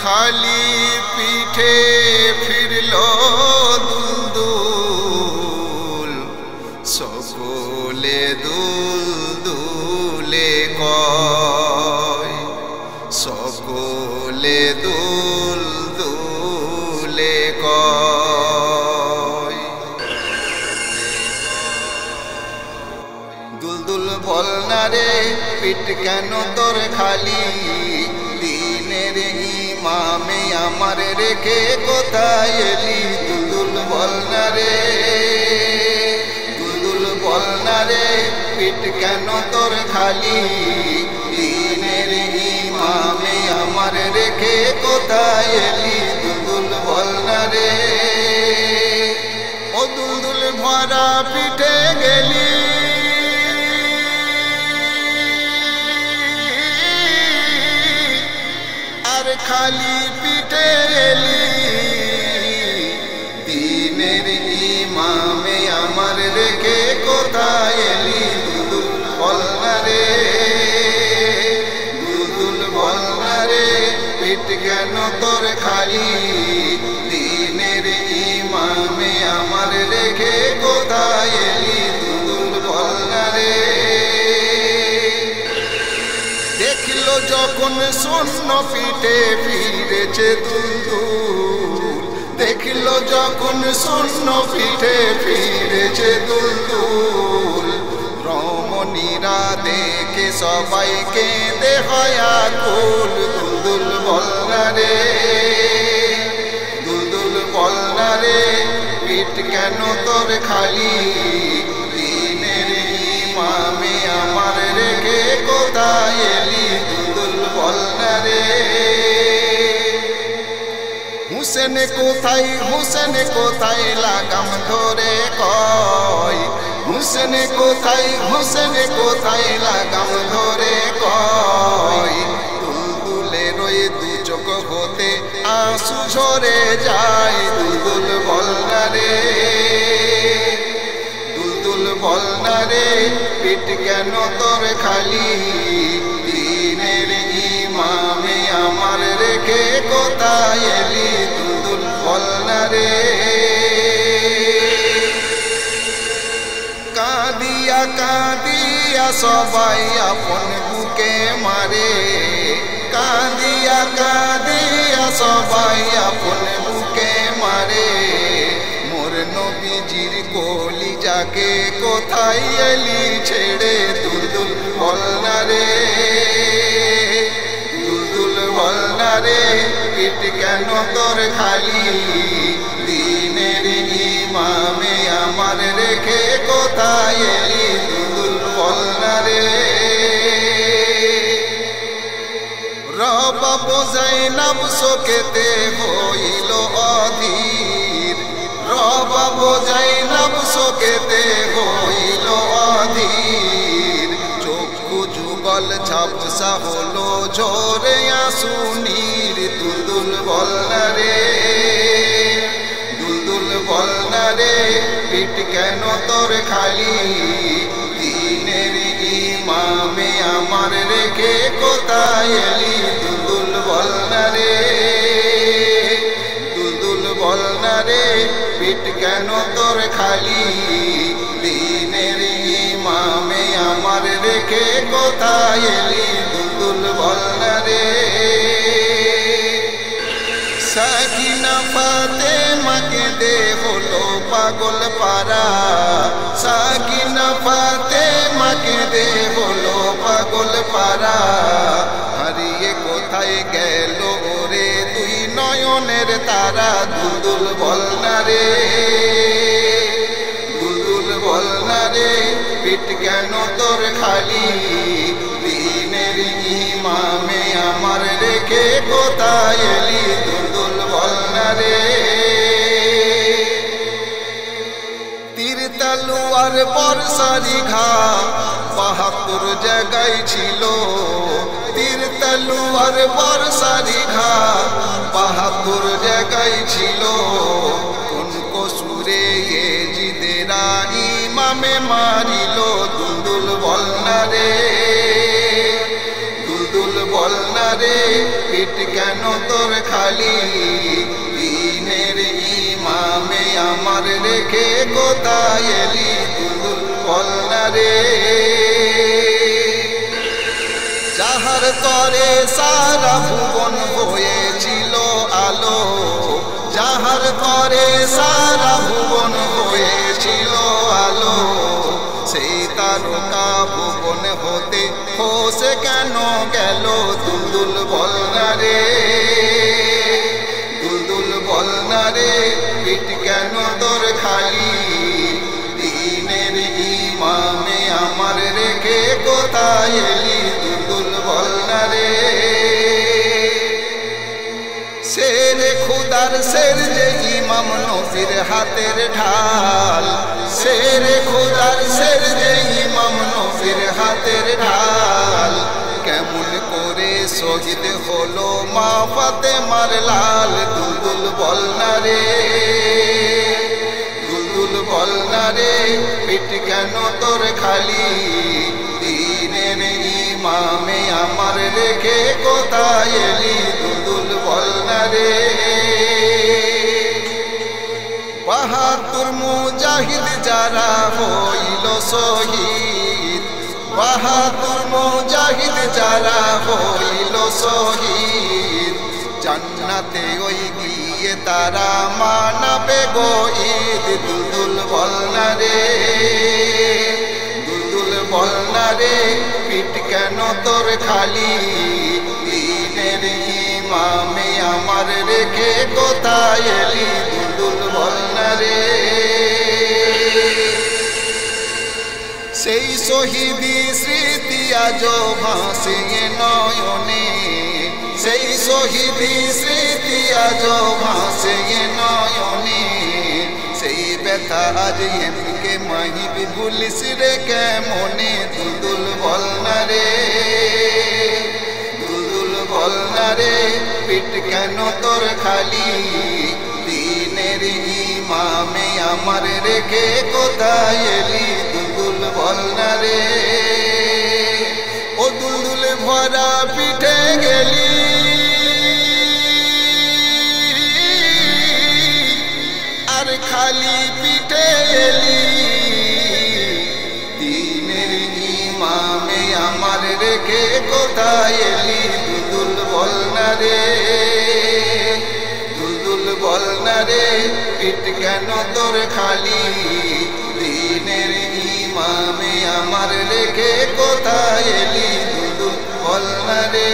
খালি পিঠে ফিরল দুলদুল, সকলে দুলদুলে কয়, সকলে দুলদুলে কয়। দুলদুল বল না রে পিঠ কেন তোর খালি, দিনের ইমামে আমার রেখে কোথায় এলি। দুলদুল বল না রে, দুলদুল বল না রে পিঠ কেন তোর খালি, দিনের ইমামে আমার রেখে কোথায় এলি। দুলদুল বল না রে, ও দুলদুল ভরা পিঠে গেলি, আর খালি পিঠে এলি, দিনের ইমামে আমার রেখে কোথায় এলি। দুলদুল বল না রে, দুলদুল বল না রে পিঠ কেন তোর খালি, দিনের ইমামে আমার রেখে কোথায় এলি। দুলদুল বল না রে, দেখলো যখন শূন্য পিঠে ফিরেছে দুলদুল, দেখলো যখন শূন্য পিঠে ফিরেছে দুলদুল, রমণীরা দেখে সবাই কেঁদে হয় আকুল। দুলদুল বল না রে, দুলদুল বল না রে পিঠ কেন তোর খালি, দিনের ইমামে আমার রেখে কোথায় এলি। দুলদুল বল না রে, হুসেন কোথায়, হুসেন কোথায় লাগাম ধরে কয়, হুসেন কোথায়, হুসেন কোথায় লাগাম ধরে কয়। দুলদুলের ওই দু চোখ হতে আঁসু ঝরে যায়। দুলদুল বল না রে, দুলদুল বল না রে পিঠ কেন তোর খালি, দিনের ইমামে আমার রেখে কোথায় এলি। দুলদুল বল না রে, কাঁদিয়া কাঁদিয়া সবাই আপন বুকে মারে, কাঁদিয়া কাঁদিয়া সবাই আপন বুকে মারে। মোর নবীজির কলিজাকে কোথায় এলি ছেড়ে। দুলদুল বল না রে, দুলদুল বল না রে পিঠ কেন তোর খালি, দিনের ইমামে আমার রেখে কোথায় এলি। দুলদুল বল না রে, রবাব জাইনাব শোকেতে হইল অধীর, রবাব জাইনাব শোকেতে হইল অধীর। চক্ষু যুগল ঝাপসা হলো ঝরে আঁসু নীর। দুলদুল বল না রে, দুলদুল বল না রে পিঠ কেন তোর খালি, দিনের ইমামে আমার রেখে কোথায় এলি। দুলদুল বল না রে, দুলদুল বল না রে পিঠ কেন তোর খালি, দিনের ইমামে আমার রেখে কোথায় এলি। দুলদুল বল না রে, সাকিনা ফাতেমাকে দে হলো পাগল পারা, সাকিনা ফাতেমাকে দে হলো পাগল পারা। হারিয়ে কোথায় গেল ওরে তুই নয়নের তারা। দুলদুল বল না রে, দুলদুল বল না রে পিঠ কেন তোর খালি, দিনের ইমামে আমার রেখে কোথায় এলি। দুলদুল বল না রে, তীর তলোয়ার বর্ষারি ঘা ৭২ জায়গায় ছিল, তীর তলোয়ার বর্ষারি ঘা ৭২ জায়গায় ছিল। কোন কসুরে জিদেরা ইমামে মারিল। দুলদুল বল না রে, দুলদুল বল না রে পিঠ কেন কেন তোর খালি দিনের ইমামে আমার রেখে কোথায় এলি দুলদুল বল না রে যাহার তরে সারা ভুবন হয়েছিল আলো যাহার তরে সারা ভুবন হয়েছিল আলো সেই তারকা ভুবন হতে খসে কেন গেল দুলদুল বল না রে দুলদুল বল না রে পিঠ কেন তোর খালি দিনের ইমামে আমার রেখে কোথায় এলি দুলদুল বল না রে শেরে খুদার শের যে ইমাম নবীর হাতের ঢাল শেরে খুদার শের যে ইমাম নবীর হাতের ঢাল কেমন করে শহীদ হলো মা ফাতেমার লাল দুলদুল বল না রে দুলদুল বল না রে পিঠ কেন তোর খালি দিনের ইমামে আমার রেখে কোথায় এলি দুলদুল বল না রে বাহাদুর মুজাহিদ যারা হইল শহীদ বাহাদুর মুজাহিদ যারা হইল শহীদ জান্নাতে ওই গিয়ে তারা মানাবে গো ঈদ দুলদুল বল না রে দুলদুল বল না রে পিঠ কেন তোর খালি দিনের ইমামে আমার রেখে কোথায় এলি দুলদুল বল না রে সেই শহীদি স্মৃতি আজ ভাসে নয়নে সেই শহীদি স্মৃতি আজ ভাসে নয়নে সেই ব্যথা আজ এমকে মাহিব ভুলিস রে কেমনে দুলদুল বল না রে দুলদুল বল না রে পিঠ কেন তোর খালি দিনের ইমামে আমার রেখে কোথায় এলি দুলদুল বল না রে ও দুলদুল ভরা পিঠে গেলি আর খালি পিঠে এলি দিনের ইমামে আমার রেখে কোথায় এলি দুলদুল বল না রে দুলদুল বল না রে পিঠ কেন তোর খালি দিনের ইমামে আমার রেখে কোথায় এলি দুলদুল বল না রে